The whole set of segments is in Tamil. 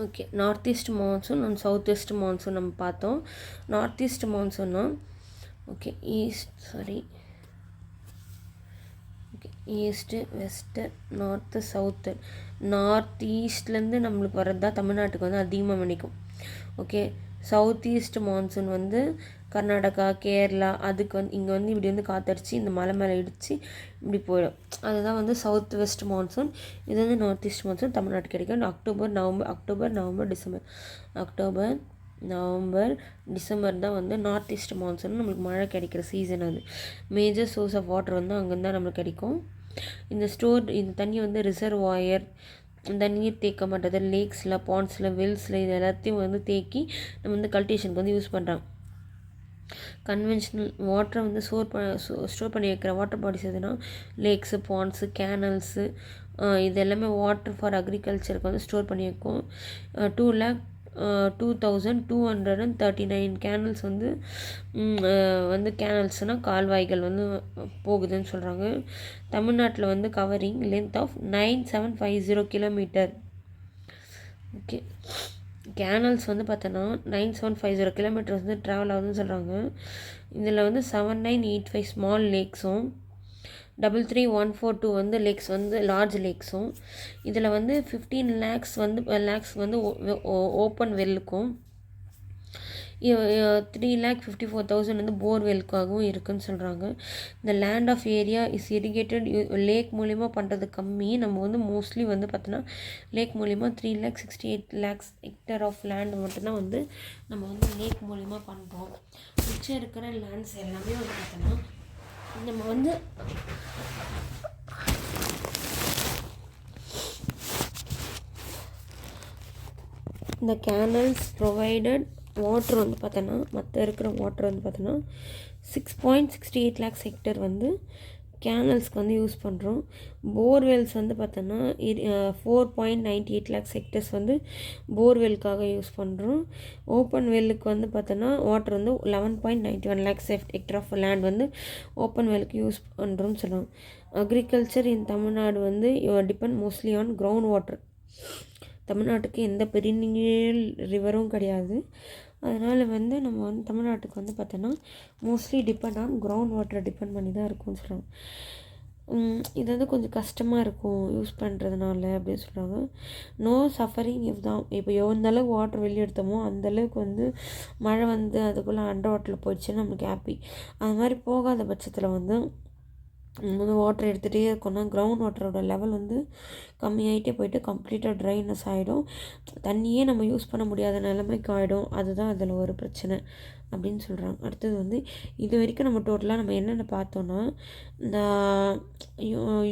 Okay, north east monsoon and south east monsoon நம்ம பார்த்தோம். நார்த் ஈஸ்ட் மான்சூன்னா okay east west north south. North ஈஸ்ட்லேருந்து நம்மளுக்கு வர்றது தான் தமிழ்நாட்டுக்கு வந்து அதிகமாக மணிக்கும். ஓகே, சவுத் ஈஸ்ட் மான்சூன் வந்து கர்நாடகா கேரளா அதுக்கு வந்து இங்கே வந்து இப்படி வந்து காற்றடிச்சு இந்த மலை மேலே இடித்து இப்படி போயிடும். அதுதான் வந்து சவுத் வெஸ்ட் மான்சூன். இது வந்து நார்த் ஈஸ்ட் மான்சூன் தமிழ்நாட்டுக்கு கிடைக்கும். அக்டோபர் நவம்பர் டிசம்பர் தான் வந்து நார்த் ஈஸ்ட் மான்சூன் நம்மளுக்கு மழை கிடைக்கிற சீசன். அது மேஜர் சோர்ஸ் ஆஃப் வாட்டர் வந்து அங்கேருந்து தான் நம்மளுக்கு கிடைக்கும். இந்த தண்ணி வந்து ரிசர்வாயர், இந்த நீர் தேக்க மாட்டது, லேக்ஸில் பாண்ட்ஸில் வெல்ஸில் இது எல்லாத்தையும் வந்து தேக்கி நம்ம வந்து கல்டிவேஷனுக்கு வந்து யூஸ் பண்ணுறாங்க. கன்வென்ஷனல் வாட்டரை வந்து ஸ்டோர் பண்ணி வைக்கிற வாட்டர் பாடிஸ் எதுனா லேக்ஸு பாண்ட்ஸு கேனல்ஸு இது எல்லாமே வாட்டர் ஃபார் அக்ரிகல்ச்சருக்கு வந்து ஸ்டோர் பண்ணி வைக்கும். 2,239 கேனல்ஸ் வந்து கேனல்ஸ்னால் கால்வாய்கள் வந்து போகுதுன்னு சொல்கிறாங்க. தமிழ்நாட்டில் வந்து covering length of 9750 kilometre. Okay, canals வந்து பார்த்தோன்னா 9750 கிலோமீட்டர்ஸ் வந்து ட்ராவல் ஆகுதுன்னு சொல்கிறாங்க. இதில் வந்து 7985 ஸ்மால் லேக்ஸும் 33142 வந்து லேக்ஸ் வந்து லார்ஜ் லேக்ஸும். இதில் வந்து 15 லேக்ஸ் வந்து ஓப்பன் வெல்லுக்கும் 3,54,000 வந்து போர்வெல்லுக்காகவும் இருக்குதுன்னு சொல்கிறாங்க. இந்த land of area is irrigated lake மூலிமா பண்ணுறது கம்மி. நம்ம வந்து மோஸ்ட்லி வந்து பார்த்தோன்னா லேக் மூலிமா 3,68,00,000 ஹெக்டர் ஆஃப் லேண்ட் மட்டும்தான் வந்து நம்ம வந்து லேக் மூலிமா பண்ணுறோம். மிச்சம் இருக்கிற லேண்ட்ஸ் எல்லாமே வந்து பார்த்தோன்னா நம்ம வந்து இந்த கேனல்ஸ் ப்ரொவைடட் வாட்ரு வந்து பார்த்தோன்னா மற்ற இருக்கிற வாட்ரு வந்து பார்த்தோன்னா 6.68 லேக்ஸ் ஹெக்டர் வந்து கேனல்ஸ்க்கு வந்து யூஸ் பண்ணுறோம். போர்வெல்ஸ் வந்து பார்த்தோன்னா 4.98 லேக்ஸ் ஹெக்டர்ஸ் வந்து போர்வெல்லுக்காக யூஸ் பண்ணுறோம். ஓப்பன் வெல்லுக்கு வந்து பார்த்தோன்னா வாட்டர் வந்து 11.91 லேக்ஸ் ஹெக்டர் ஆஃப் லேண்ட் வந்து ஓப்பன் வெல்லுக்கு யூஸ் பண்ணுறோம்னு சொல்லுவோம். அக்ரிகல்ச்சர் இன் தமிழ்நாடு வந்து depend mostly on ground water. தமிழ்நாட்டுக்கு எந்த பெரிய ரிவரும் கிடையாது. அதனால் வந்து நம்ம வந்து தமிழ்நாட்டுக்கு வந்து பார்த்தோன்னா மோஸ்ட்லி டிபெண்ட் ஆன் கிரவுண்ட் வாட்டரை டிபெண்ட் பண்ணி தான் இருக்கும்னு சொல்கிறாங்க. இது வந்து கொஞ்சம் கஷ்டமாக இருக்கும் யூஸ் பண்ணுறதுனால அப்படின்னு சொல்கிறாங்க. நோ சஃபரிங் தான். இப்போ எந்தளவுக்கு வாட்டர் வெளியே எடுத்தோமோ அந்தளவுக்கு வந்து மழை வந்து அதுக்குள்ளே அண்டர் வாட்டரில் போயிடுச்சுன்னு நம்மளுக்கு ஹாப்பி. அது மாதிரி போகாத பட்சத்தில் வந்து வாட்டர் எடுத்துகிட்டே இருக்கோன்னா கிரவுண்ட் வாட்டரோட லெவல் வந்து கம்மியாகிட்டே போயிட்டு கம்ப்ளீட்டாக ட்ரைனஸ் ஆகிடும். தண்ணியே நம்ம யூஸ் பண்ண முடியாத நிலைமைக்கு ஆகிடும். அதுதான் அதில் ஒரு பிரச்சனை அப்படின்னு சொல்கிறாங்க. அடுத்தது வந்து இது வரைக்கும் நம்ம டோட்டலாக நம்ம என்னென்ன பார்த்தோன்னா இந்த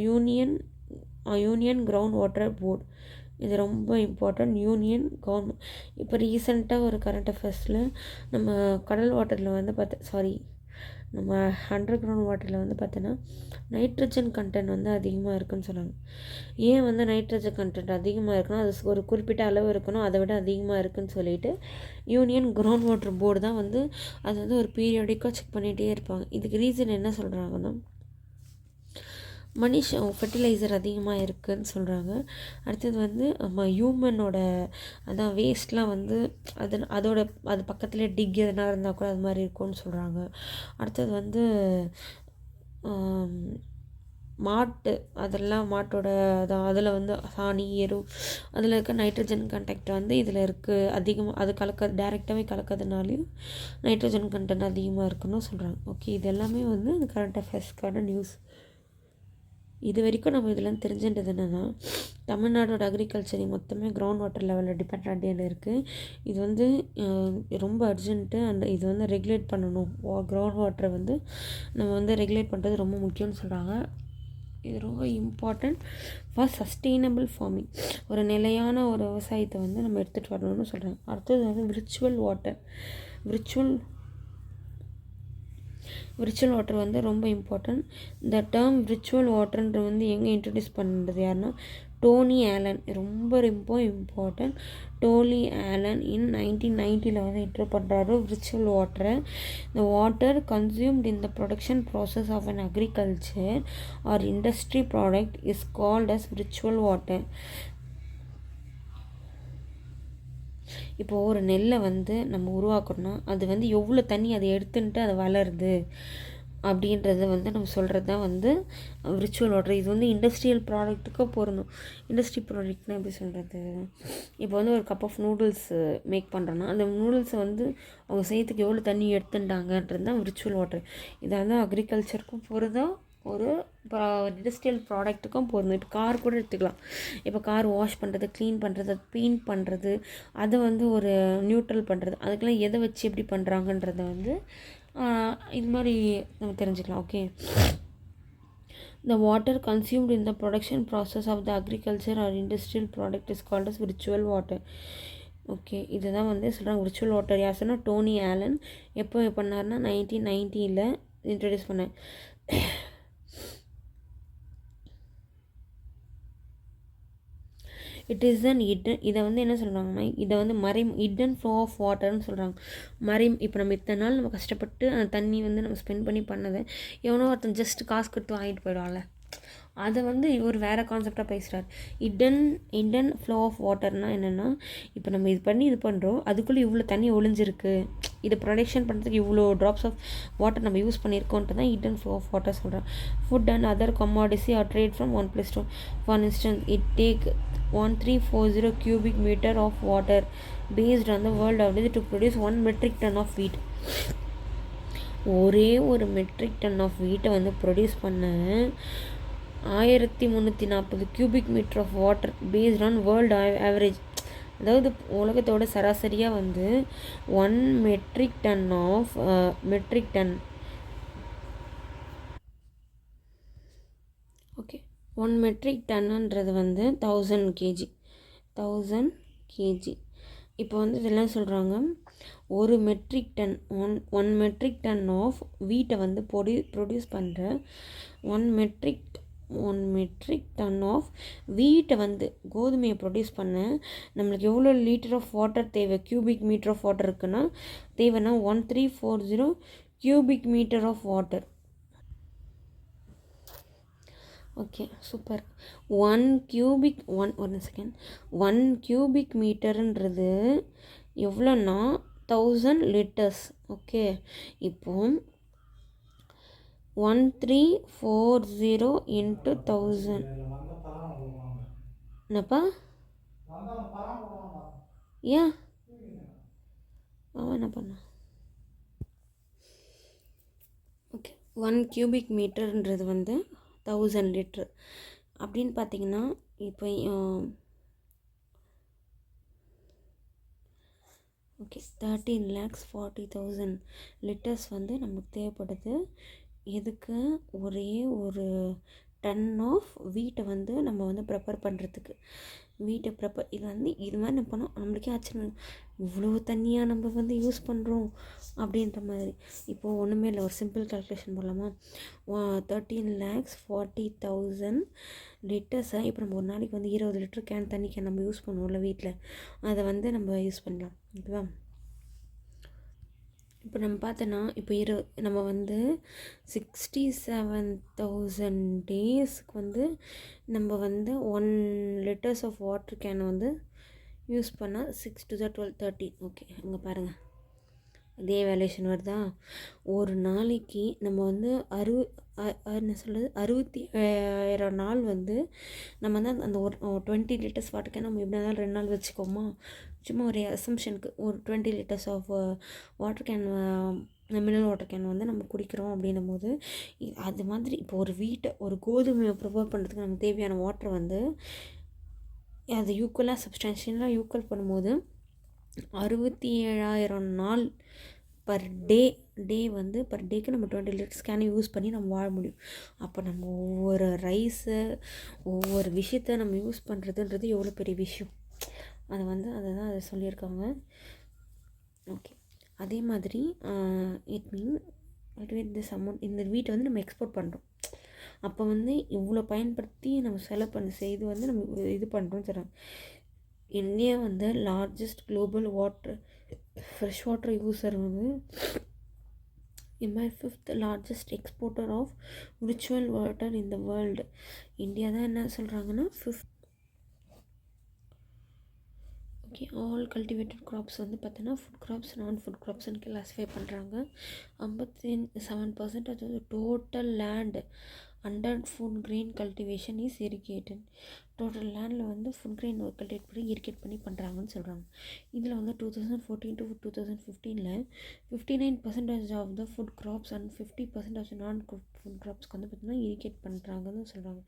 யூனியன் கிரவுண்ட் வாட்டர் போர்டு இது ரொம்ப இம்பார்ட்டன்ட். யூனியன் கவர்மெண்ட் இப்போ ரீசெண்டாக ஒரு கரண்ட் அஃபேர்ஸில் நம்ம கடல் வாட்டரில் வந்து நம்ம அண்டர் கிரவுண்ட் வாட்டரில் வந்து பார்த்தோன்னா நைட்ரஜன் கண்டென்ட் வந்து அதிகமாக இருக்குதுன்னு சொன்னாங்க. ஏன் வந்து நைட்ரஜன் கண்டென்ட் அதிகமாக இருக்குன்னா அது ஒரு குறிப்பிட்ட அளவு இருக்கணும், அதை விட அதிகமாக இருக்குதுன்னு சொல்லிட்டு யூனியன் கிரவுண்ட் வாட்டர் போர்டு தான் வந்து அது வந்து ஒரு பீரியாடிக்காக செக் பண்ணிகிட்டே இருப்பாங்க. இதுக்கு ரீசன் என்ன சொல்கிறாங்கன்னா ஃபெர்டிலைசர் அதிகமாக இருக்குதுன்னு சொல்கிறாங்க. அடுத்தது வந்து ஹியூமனோட அதான் வேஸ்ட்லாம் வந்து அது பக்கத்துலேயே டிக் எதனா இருந்தால் கூட அது மாதிரி இருக்கும்னு சொல்கிறாங்க. அடுத்தது வந்து மாட்டோட அதில் வந்து சாணி எரு அதில் இருக்க நைட்ரஜன் கண்டென்ட் வந்து இதில் இருக்குது அதிகமாக. அது டைரெக்டாகவே கலக்கிறதுனாலையும் நைட்ரஜன் கண்டென்ட் அதிகமாக இருக்குன்னு சொல்கிறாங்க. ஓகே, இது எல்லாமே வந்து கரண்ட் அஃபேர்ஸ்க்கான நியூஸ். இது வரைக்கும் நம்ம இதெல்லாம் தெரிஞ்சுன்றது என்னென்னா தமிழ்நாடோட அக்ரிகல்ச்சர் மொத்தமே கிரவுண்ட் வாட்டர் லெவலில் டிபெண்டாக இருக்குது. இது வந்து ரொம்ப அர்ஜென்ட்டு. அண்ட் இது வந்து ரெகுலேட் பண்ணணும். கிரவுண்ட் வாட்டரை வந்து நம்ம வந்து ரெகுலேட் பண்ணுறது ரொம்ப முக்கியம்னு சொல்கிறாங்க. இது ரொம்ப இம்பார்ட்டண்ட் ஃபார் சஸ்டெயினபிள் ஃபார்மிங். ஒரு நிலையான ஒரு விவசாயத்தை வந்து நம்ம எடுத்துகிட்டு வரணும்னு சொல்கிறாங்க. அடுத்தது வந்து விர்ச்சுவல் வாட்டர் வந்து ரொம்ப இம்பார்ட்டன்ட். இந்த டேர்ம் விர்ச்சுவல் வாட்டர்ன்ற வந்து எங்கே இன்ட்ரடியூஸ் பண்ணுறது யாருன்னா டோனி ஆலன். ரொம்ப ரொம்ப இம்பார்ட்டன்ட். டோனி ஆலன் 1990 வந்து இன்ட்ரோ பண்ணுறாரு விர்ச்சுவல் வாட்டரை. இந்த water consumed in the production process of an agriculture or industry product is called as virtual water. இப்போது ஒரு நெல்லை வந்து நம்ம உருவாக்கணும்னா அது வந்து எவ்வளோ தண்ணி அதை எடுத்துன்ட்டு அதை வளருது அப்படின்றத வந்து நம்ம சொல்கிறது தான் வந்து விர்ச்சுவல் வாட்டர். இது வந்து இண்டஸ்ட்ரியல் ப்ராடக்ட்டுக்கும் பொருந்தும். இண்டஸ்ட்ரி ப்ராடக்ட்னால் எப்படி சொல்கிறது, இப்போ வந்து ஒரு கப் ஆஃப் நூடுல்ஸ் மேக் பண்ணுறோன்னா அந்த நூடுல்ஸை வந்து அவங்க செய்யறதுக்கு எவ்வளோ தண்ணி எடுத்துட்டாங்கன்றது தான் விர்ச்சுவல் வாட்டர். இதை வந்து அக்ரிகல்ச்சருக்கும் பொருந்தும், ஒரு இண்டஸ்ட்ரியல் ப்ராடக்ட்டுக்கும் பொருந்தும். இப்போ கார் கூட எடுத்துக்கலாம். இப்போ கார் வாஷ் பண்ணுறது, க்ளீன் பண்ணுறது, பெயிண்ட் பண்ணுறது, அதை வந்து ஒரு நியூட்ரல் பண்ணுறது, அதுக்கெல்லாம் எதை வச்சு எப்படி பண்ணுறாங்கன்றத வந்து இது மாதிரி நம்ம தெரிஞ்சுக்கலாம். Okay, the water consumed in the production process of the agriculture or industrial product is called as virtual water. Okay, இதுதான் வந்து சொல்கிறாங்க விர்ச்சுவல் வாட்டர். யார் சொன்னால் டோனி ஆலன். எப்போ பண்ணார்னா 1990 இன்ட்ரடியூஸ் பண்ணேன். இட் இஸ் அன் இதை வந்து என்ன சொல்கிறாங்கன்னா இதை வந்து ஹிடன் ஃப்ளோ ஆஃப் வாட்டர்னு சொல்கிறாங்க. இப்போ நம்ம இத்தனை நாள் நம்ம கஷ்டப்பட்டு அந்த தண்ணி வந்து நம்ம ஸ்பெண்ட் பண்ணி பண்ணதை எவனோ ஒருத்தன் ஜஸ்ட் காசு கொடுத்து வாங்கிட்டு போயிடுவான்ல, அதை வந்து இவர் வேறு கான்செப்டாக பேசுகிறார். ஹிடன் ஃப்ளோ ஆஃப் வாட்டர்னால் என்னென்னா, இப்போ நம்ம இது பண்ணுறோம், அதுக்குள்ளே இவ்வளோ தண்ணி ஒளிஞ்சிருக்கு, இதை ப்ரொடக்ஷன் பண்ணுறதுக்கு இவ்வளோ ட்ராப்ஸ் ஆஃப் வாட்டர் நம்ம யூஸ் பண்ணியிருக்கோன்ட்டு தான் ஹிடன் ஃப்ளோ ஆஃப் வாட்டர் சொல்கிறேன். Food and other commodity are trade from one place to. For instance, it take 1340 cubic meter of water based on the world average to produce 1 metric ton of wheat. ஒரே ஒரு மெட்ரிக் டன் ஆஃப் வீட்டை வந்து ப்ரொடியூஸ் பண்ண 1340 cubic meter of water based on world average. அதாவது உலகத்தோட சராசரியாக வந்து 1 மெட்ரிக் டன் ஓகே 1 மெட்ரிக் டன்னுன்றது வந்து 1000 kg. இப்போ வந்து இதெல்லாம் சொல்கிறாங்க, ஒரு metric ton one metric ton of வீட்டை வந்து ப்ரொடியூஸ் பண்ணுற 1 மெட்ரிக் டன் ஆஃப் வீட்டை வந்து கோதுமையை ப்ரொடியூஸ் பண்ண நம்மளுக்கு எவ்வளோ லிட்டர் ஆஃப் வாட்டர் தேவை, கியூபிக் மீட்டர் ஆஃப் வாட்டர் இருக்குன்னா தேவைன்னா 1340 cubic meter of water. Okay, super. 1 cubic மீட்டருன்றது எவ்வளோன்னா 1000 லிட்டர்ஸ். ஓகே, இப்போ 1340 into 1000 என்னப்பா ஏன் அவன் என்ன பண்ண. ஓகே, 1 cubic மீட்டருன்றது வந்து 1000 லிட்ரு அப்படின்னு பார்த்தீங்கன்னா, இப்போ ஓகே 13,40,000 லிட்டர்ஸ் வந்து நமக்கு தேவைப்படுது. எதுக்கு, ஒரே ஒரு டன் ஆஃப் வீட்டை வந்து நம்ம வந்து ப்ரிப்பேர் பண்ணுறதுக்கு. இது வந்து இது மாதிரி நம்ம பண்ணோம், நம்மளுக்கே ஆச்சரியம், இவ்வளோ தண்ணியாக நம்ம வந்து யூஸ் பண்ணுறோம் அப்படின்ற மாதிரி. இப்போது ஒன்றுமே இல்லை, ஒரு சிம்பிள் கால்குலேஷன் போடலாமா. 13,40,000 லிட்டர்ஸை இப்போ நம்ம ஒரு நாளைக்கு வந்து 20 லிட்டர் தண்ணி கேன் நம்ம யூஸ் பண்ணுவோம்ல வீட்டில், அதை வந்து நம்ம யூஸ் பண்ணலாம். ஓகேவா. இப்போ நம்ம பார்த்தோன்னா இப்போ நம்ம வந்து 67,000 டேஸ்க்கு வந்து நம்ம வந்து 1 லிட்டர்ஸ் ஆஃப் வாட்டர் கேனை வந்து யூஸ் பண்ணால் 6 to 12 13. ஓகே, அங்கே பாருங்கள் அதே வேல்யூஷன் வருதா. ஒரு நாளைக்கு நம்ம வந்து 60,000 நாள் வந்து நம்ம வந்து அந்த ஒரு 20 லிட்டர்ஸ் வாட்டர் கேன் நம்ம எப்படி இருந்தாலும் 2 நாள் வச்சுக்கோமா. சும்மா ஒரு அசம்ஷனுக்கு ஒரு 20 litres of water can, mineral water can வந்து நம்ம குடிக்கிறோம் அப்படின்னும் போது, அது மாதிரி இப்போ ஒரு கோதுமையை ப்ரிப்பேர் பண்ணுறதுக்கு நமக்கு தேவையான வாட்டர் வந்து அது ஈக்குவலாக சப்ஸ்டான்ஷியலாக ஈக்குவல் பண்ணும்போது 67,000 நாள் பர் டே வந்து பர் டேக்கு நம்ம 20 லிட்டர்ஸ் கேனை யூஸ் பண்ணி நம்ம வாழ முடியும். அப்போ நம்ம ஒவ்வொரு ஒவ்வொரு விஷயத்த நம்ம யூஸ் பண்ணுறதுன்றது எவ்வளோ பெரிய விஷயம். அதை சொல்லியிருக்காங்க. ஓகே, அதே மாதிரி இட் மீன் திஸ் அமௌண்ட், இந்த வீட்டை வந்து நம்ம எக்ஸ்போர்ட் பண்ணுறோம். அப்போ வந்து இவ்வளோ பயன்படுத்தி நம்ம செலவு செய்து வந்து நம்ம இது பண்ணுறோம்னு சொல்கிறாங்க. இந்தியா வந்து largest global fresh water user வந்து 5th largest exporter of virtual water in the world. India தான் என்ன சொல்கிறாங்கன்னா ஓகே, ஆல் கல்டிவேட்டட் க்ராப்ஸ் வந்து பார்த்தோன்னா ஃபுட் க்ராப்ஸ், நான் ஃபுட் க்ராப்ஸ்னு கிளாஸிஃபை பண்ணுறாங்க. 57% அது total land under food grain cultivation is irrigated. Total லேண்டில் வந்து ஃபுட் கிரெயின் கல்டிவேட் பண்ணி இரிகேட் பண்ணி பண்ணுறாங்கன்னு சொல்கிறாங்க. இதில் வந்து 2014 to 2015 59% of the food crops and 50% of the non food க்ராப்ஸ்க்கு வந்து பார்த்திங்கன்னா இரிகேட் பண்ணுறாங்கன்னு சொல்கிறாங்க.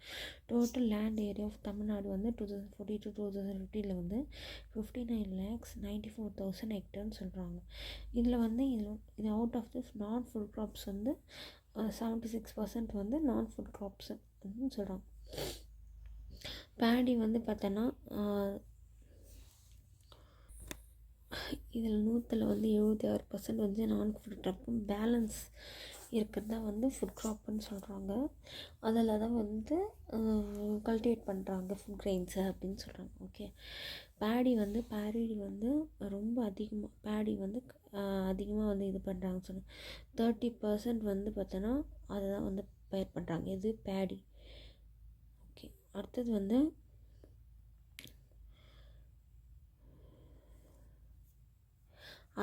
Total land area of Tamil Nadu வந்து 2014 to 2015 வந்து 59,94,000 ஹெக்டர்னு சொல்கிறாங்க. இதில் வந்து இது அவுட் ஆஃப் திஸ் நான் ஃபுட் க்ராப்ஸ் வந்து 76% வந்து நான் ஃபுட் க்ராப்ஸ் அப்படின்னு சொல்கிறாங்க. பேடி வந்து பார்த்தோன்னா இதில் 100ல் வந்து 76% வந்து நான் ஃபுட் க்ராப்பும் பேலன்ஸ் இருக்கிறது தான் வந்து ஃபுட் க்ராப்புன்னு சொல்கிறாங்க. அதில் தான் வந்து கல்டிவேட் பண்ணுறாங்க ஃபுட் கிரெயின்ஸை அப்படின்னு சொல்கிறாங்க. ஓகே, பேடி வந்து ரொம்ப அதிகமாக பேடி வந்து அதிகமாக வந்து இது பண்ணுறாங்கன்னு சொன்னாங்க. 30% வந்து பார்த்தோன்னா அதை தான் வந்து பயிர் பண்ணுறாங்க. இது பேடி. ஓகே, அடுத்தது வந்து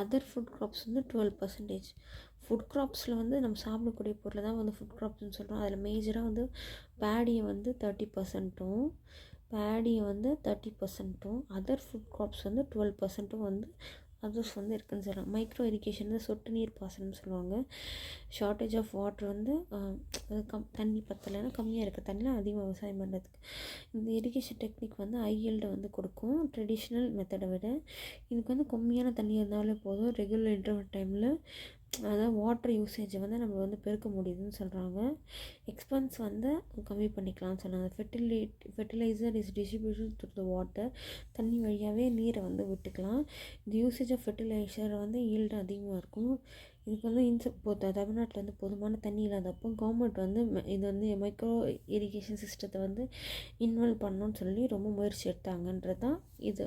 அதர் ஃபுட் க்ராப்ஸ் வந்து 12%. ஃபுட் க்ராப்ஸில் வந்து நம்ம சாப்பிடக்கூடிய பொருளை தான் வந்து ஃபுட் க்ராப்ஸ்னு சொல்கிறோம். அதில் மேஜராக வந்து பேடியை வந்து 30%, பேடியை வந்து 30%, அதர் ஃபுட் க்ராப்ஸ் வந்து 12% வந்து அதர்ஸ் வந்து இருக்குதுன்னு சொல்கிறாங்க. மைக்ரோ இரிகேஷன் வந்து சொட்டு நீர் பாசனம்னு சொல்லுவாங்க. ஷார்ட்டேஜ் ஆஃப் வாட்டர் வந்து தண்ணி பத்தலைன்னா கம்மியாக இருக்க தண்ணியில் அதிகமாக விவசாயம் பண்ணுறதுக்கு இந்த இரிகேஷன் டெக்னிக் வந்து ஐஎல்டை வந்து கொடுக்கும் ட்ரெடிஷ்னல் மெத்தடை விட. இதுக்கு வந்து கம்மியான தண்ணி இருந்தாலே போதும். ரெகுலர் இன்டர்வல் டைமில் அதாவது வாட்டர் யூசேஜை வந்து நம்ம வந்து பெருக்க முடியுதுன்னு சொல்கிறாங்க. எக்ஸ்பென்ஸ் வந்து கம்மி பண்ணிக்கலாம்னு சொன்னாங்க. Fertiliser is distribution through the water. தண்ணி வழியாகவே நீரை வந்து விட்டுக்கலாம். இந்த யூசேஜ் ஆஃப் ஃபெர்டிலைசர் வந்து ஈல்டு அதிகமாக இருக்கும். இதுக்கு வந்து தமிழ்நாட்டில் வந்து போதுமான தண்ணி இல்லாதப்போ கவர்மெண்ட் வந்து இது வந்து மைக்ரோ இரிகேஷன் சிஸ்டத்தை வந்து இன்வால்வ் பண்ணணும்னு சொல்லி ரொம்ப முயற்சி எடுத்தாங்கன்றது தான் இது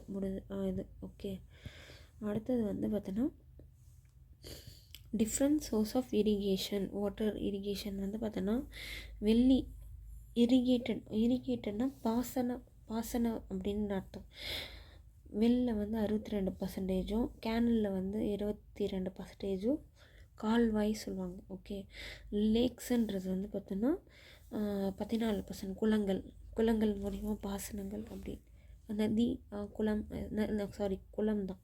இது. ஓகே, அடுத்தது வந்து பார்த்தோன்னா different source of irrigation. Water irrigation வந்து பார்த்தோன்னா வெள்ளி இரிகேட்டட்னா பாசனம் அப்படின்னு அர்த்தம். வெள்ளில் வந்து 62%, கேனலில் வந்து 22%, கால்வாய் சொல்லுவாங்க. ஓகே, லேக்ஸுன்றது வந்து பார்த்தோன்னா 14%. குளங்கள் மூலிமா பாசனங்கள் அப்படி நதி குளம் தான்.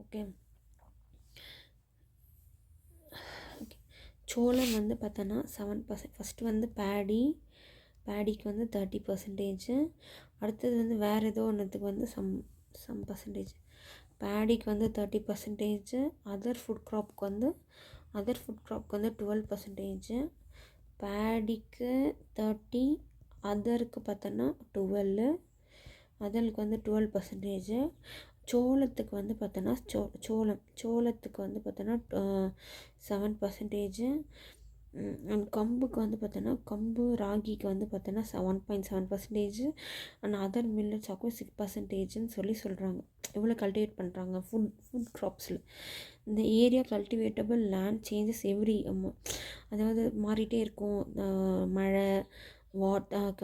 ஓகே, சோளம் வந்து பார்த்தோன்னா 7%. ஃபஸ்ட்டு வந்து பேடிக்கு வந்து 30%. அடுத்தது வந்து வேறு ஏதோ ஒன்றுத்துக்கு வந்து சம் பர்சன்டேஜ். பேடிக்கு வந்து 30%, அதர் ஃபுட் க்ராப்க்கு வந்து 12%. பேடிக்கு 30, அதருக்கு பார்த்தோன்னா 12, அதருக்கு வந்து 12%. சோளத்துக்கு வந்து பார்த்தோன்னா சோளத்துக்கு வந்து பார்த்தோன்னா 7%. அண்ட் கம்புக்கு வந்து பார்த்தோன்னா ராகிக்கு வந்து பார்த்தோன்னா 1.7%. அண்ட் அதர் மில்லட்ஸாக்கும் 6%ன்னு சொல்கிறாங்க. இவ்வளோ கல்டிவேட் பண்ணுறாங்க ஃபுட் க்ராப்ஸில். இந்த area cultivable land changes every அதாவது மாறிட்டே இருக்கும். மழை,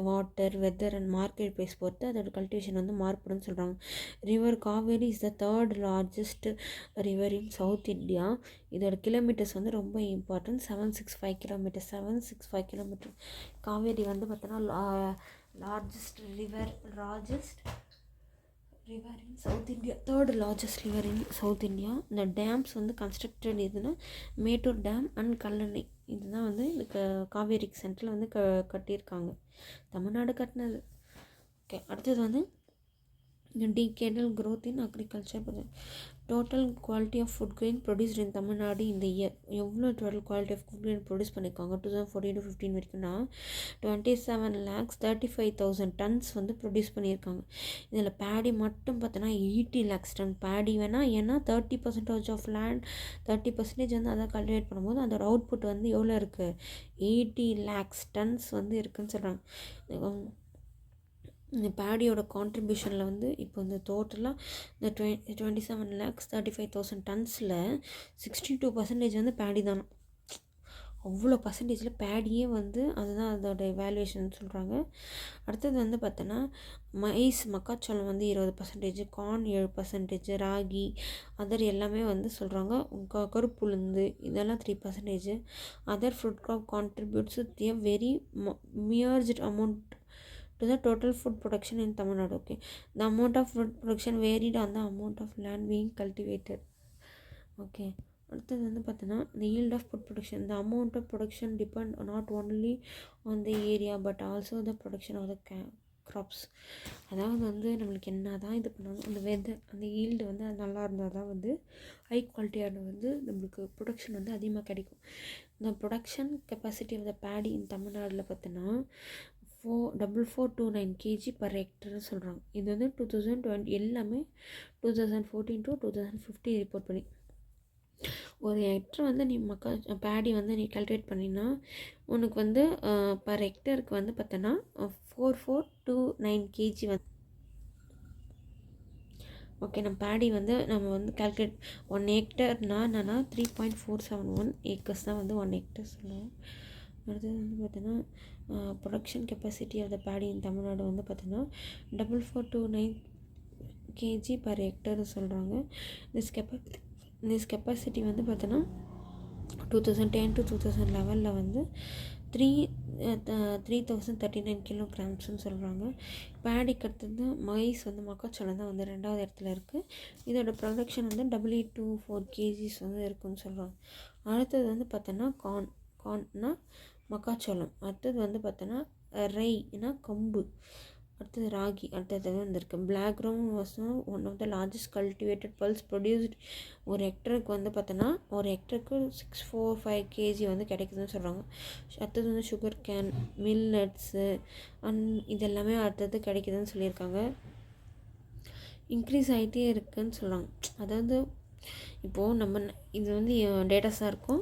water, weather and market price பொறுத்து அதோட கல்டிவேஷன் வந்து மாறுபடும்னு சொல்கிறாங்க. River Kaveri is the 3rd largest river in South India. இதோட கிலோமீட்டர்ஸ் வந்து ரொம்ப இம்பார்ட்டன்ட். 765 கிலோமீட்டர். காவேரி வந்து பார்த்தோன்னா largest river in South India, 3rd largest river in South India. இந்த டேம்ஸ் வந்து கன்ஸ்ட்ரக்டட் எதுனா மேட்டூர் டேம் அண்ட் கல்லணை. இதுதான் வந்து இந்த காவேரிக்கு சென்டரில் வந்து கட்டியிருக்காங்க. தமிழ்நாடு கட்டினது. ஓகே, அடுத்தது வந்து decadal growth in agriculture. Total quality of food grain produced in Tamil Nadu இந்த இயர் எவ்வளோ total quality of food grain produce பண்ணியிருக்காங்க 2014 to 15 வரைக்கும்னா 27,35,000 tons வந்து ப்ரொடியூஸ் பண்ணியிருக்காங்க. இதில் பேடி மட்டும் பார்த்தோன்னா 80 lakhs டன் பேடி வேணால். ஏன்னா 30% ஆஃப் லேண்ட் 30% வந்து அதை கல்டிவேட் பண்ணும்போது அதோட அவுட்புட் வந்து எவ்வளோ இருக்குது 80 lakhs tons வந்து இருக்குதுன்னு சொல்கிறாங்க. இந்த பேடியோட கான்ட்ரிபியூஷனில் வந்து இப்போ இந்த டோட்டலாக இந்த 27,35,000 tonsல் 62% வந்து பேடி தானே. அவ்வளோ பர்சன்டேஜில் பேடியே வந்து அதுதான் அதோட வேல்யூவேஷன் சொல்கிறாங்க. அடுத்தது வந்து பார்த்தோன்னா மைஸ் மக்காச்சோளம் வந்து 20%, கார்ன் 7%, ராகி அதர் எல்லாமே வந்து சொல்கிறாங்க. கருப்புளுந்து இதெல்லாம் 3%. Other fruit crop contributes with a very மியர்ஜ்ட் amount to the total food production in Tamil Nadu. Okay, the amount of food production varied on the amount of land being cultivated. Okay, அடுத்தது வந்து பார்த்தோன்னா the yield of food production, the amount of production depend not only on the area but also the production of the crops. அதாவது வந்து நம்மளுக்கு என்ன தான் இது பண்ணாலும் அந்த அந்த ஈல்டு வந்து அது நல்லா இருந்தால் தான் வந்து ஹை குவாலிட்டியான வந்து நம்மளுக்கு ப்ரொடக்ஷன் வந்து அதிகமாக கிடைக்கும். இந்த production capacity of the paddy in தமிழ்நாட்டில் பார்த்தோன்னா 4429 kg per hectare சொல்கிறாங்க. இது வந்து 2020 எல்லாமே 2014 to 2050 ரிப்போர்ட் பண்ணி. ஒரு ஹெக்டர் வந்து நீ பேடி வந்து நீ கல்டிவேட் பண்ணினா உனக்கு வந்து பர் ஹெக்டருக்கு வந்து பார்த்தோன்னா 4429 kg வந்து. ஓகே, நம்ம பேடி வந்து நம்ம வந்து கால்குலேட் 1 ஹெக்டர்னால் என்னென்னா 3.471 ஏக்கர்ஸ் தான் வந்து 1 ஹெக்டர் சொல்லுவோம். அடுத்தது வந்து பார்த்தோன்னா production capacity of the paddy in Tamil Nadu வந்து பார்த்தோன்னா 4429 kg per hectare சொல்கிறாங்க. திஸ் கெப்பாசிட்டி வந்து பார்த்தோன்னா 2010 to 2011 வந்து 3039 kilograms சொல்கிறாங்க. பேடிக்கு அடுத்தது மைஸ் வந்து மக்காச்சோளம் தான் வந்து 2வது இடத்துல இருக்குது. இதோட ப்ரொடக்ஷன் வந்து 824 kgs வந்து இருக்குதுன்னு சொல்கிறாங்க. அடுத்தது வந்து பார்த்தோன்னா கார்ன்னா மக்காச்சோளம். அடுத்தது வந்து பார்த்தோன்னா ரைனா கம்பு. அடுத்தது ராகி. அடுத்தது வந்துருக்கு black ground was one of the largest cultivated pulse produced. ஒரு ஹெக்டருக்கு வந்து பார்த்தோன்னா ஒரு ஹெக்டருக்கு 645 kg வந்து கிடைக்குதுன்னு சொல்கிறாங்க. அடுத்தது வந்து சுகர் கேன், மில்லட்ஸு இதெல்லாமே அடுத்தது கிடைக்குதுன்னு சொல்லியிருக்காங்க. இன்க்ரீஸ் ஆகிட்டே இருக்குதுன்னு சொல்கிறாங்க. அதாவது இப்போது நம்ம இது வந்து டேட்டாஸாக இருக்கும்.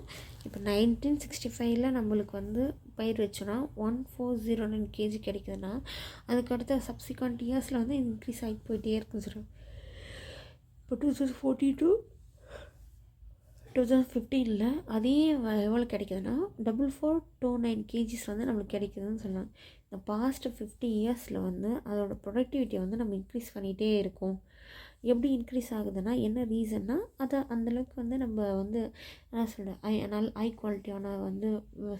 இப்போ 1965 நம்மளுக்கு வந்து பயிர் வச்சோன்னா 1409 kg கிடைக்குதுன்னா அதுக்கடுத்த சப்சிக்வெண்ட் இயர்ஸில் வந்து இன்க்ரீஸ் ஆகி போயிட்டே இருக்குன்னு சொல்கிறோம். இப்போ 2014 to 2015 அதே எவ்வளோ கிடைக்குதுன்னா 4429 kgs வந்து நம்மளுக்கு கிடைக்குதுன்னு சொல்லலாம். இந்த பாஸ்ட் 50 இயர்ஸில் வந்து அதோட ப்ரொடக்டிவிட்டியை வந்து நம்ம இன்க்ரீஸ் பண்ணிகிட்டே இருக்கோம். எப்படி இன்க்ரீஸ் ஆகுதுன்னா என்ன ரீசன்னா அதை அந்தளவுக்கு வந்து நம்ம வந்து என்ன சொல்கிறேன் ஹை குவாலிட்டியான வந்து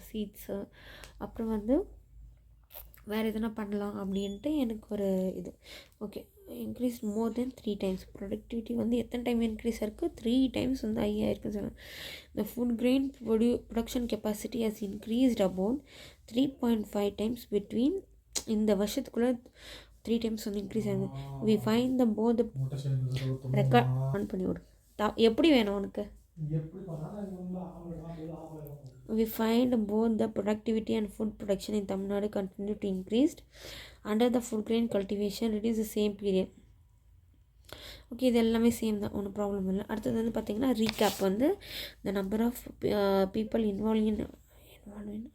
சீட்ஸு அப்புறம் வந்து வேறு எதனா பண்ணலாம் அப்படின்ட்டு எனக்கு ஒரு இது. ஓகே, இன்க்ரீஸ் மோர் தென் 3 times. ப்ரொடக்டிவிட்டி வந்து எத்தனை டைம் இன்க்ரீஸ் இருக்குது? 3 times வந்து ஹையாக இருக்குன்னு சொல்லலாம். இந்த food grain production capacity has increased about 3.5 times between. இந்த வருஷத்துக்குள்ளே 3 times வந்து இன்க்ரீஸ் ஆகுது. We find the both record on பண்ணி விடு. எப்படி வேணும் உனக்கு? We find both the productivity and food production in Tamil Nadu continue to increase under the food grain cultivation reduce the same period. Okay, இது எல்லாமே சேம் தான், ஒன்றும் ப்ராப்ளம் இல்லை. அடுத்தது வந்து பார்த்திங்கன்னா ரீகேப் வந்து the number of people involved in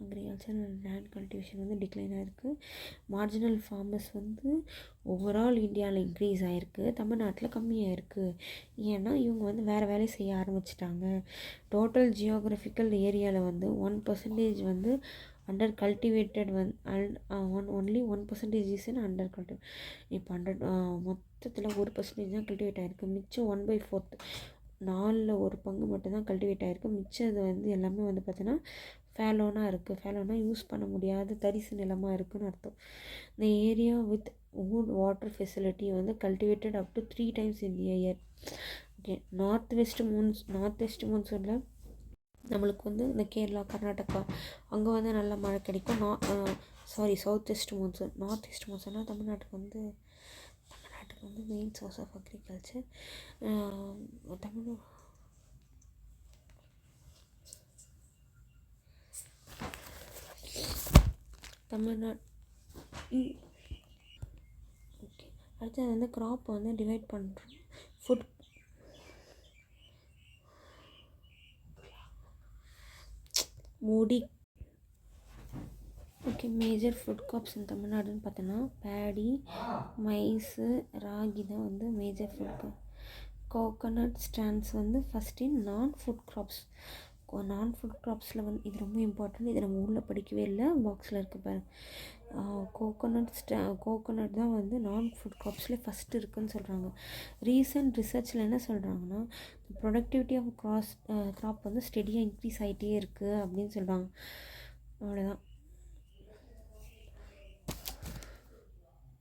agriculture and land cultivation வந்து டிக்ளைன் ஆகிருக்கு. மார்ஜினல் ஃபார்மர்ஸ் வந்து ஓவரால் இந்தியாவில் இன்க்ரீஸ் ஆகிருக்கு, தமிழ்நாட்டில் கம்மியாக இருக்குது. ஏன்னா இவங்க வந்து வேறு வேலையை செய்ய ஆரம்பிச்சிட்டாங்க. டோட்டல் ஜியோகிராஃபிக்கல் ஏரியாவில் வந்து 1% வந்து under cultivated only 1% is in under cultivate. இப்போ மொத்தத்தில் 1% தான் கல்டிவேட் ஆகிருக்கு. மிச்சம் 1/4 4ல் 1 பங்கு மட்டும்தான் கல்டிவேட் ஆகிருக்கு. மிச்சம் இது வந்து எல்லாமே வந்து பார்த்தோன்னா ஃபேலோனாக இருக்குது. ஃபேலோனா யூஸ் பண்ண முடியாத தரிசு நிலமாக இருக்குதுன்னு அர்த்தம். இந்த area with good water facility வந்து cultivated up to 3 times in a year. Okay, north west மூன்சூனில் நம்மளுக்கு வந்து இந்த கேரளா கர்நாடகா அங்கே வந்து நல்ல மழை கிடைக்கும். South west monsoon. North west மூன்சூன்னா தமிழ்நாட்டுக்கு வந்து main source of agriculture. Tamil Nadu. Okay, அடுத்தது வந்து க்ராப் வந்து டிவைட் பண்ணுறோம். ஃபுட் மூடி. Okay, major food crops in தமிழ்நாடுன்னு பார்த்தோன்னா பேடி, மைஸு, ராகி தான் வந்து major food crop. Coconut stands வந்து first in non food crops. Non food க்ராப்ஸில் வந்து இது ரொம்ப இம்பார்ட்டன்ட். இது நம்ம உள்ளே படிக்கவே இல்லை, பாக்ஸில் இருக்க பாருங்க. கோகோனட் தான் வந்து நான் ஃபுட் க்ராப்ஸ்லேயே ஃபஸ்ட்டு இருக்குதுன்னு சொல்கிறாங்க. ரீசன்ட் ரிசர்ச்சில் என்ன சொல்கிறாங்கன்னா, ப்ரொடக்டிவிட்டி ஆஃப் க்ராப் வந்து ஸ்டெடியாக இன்க்ரீஸ் ஆகிட்டே இருக்குது அப்படின்னு சொல்கிறாங்க. அவ்வளோதான்.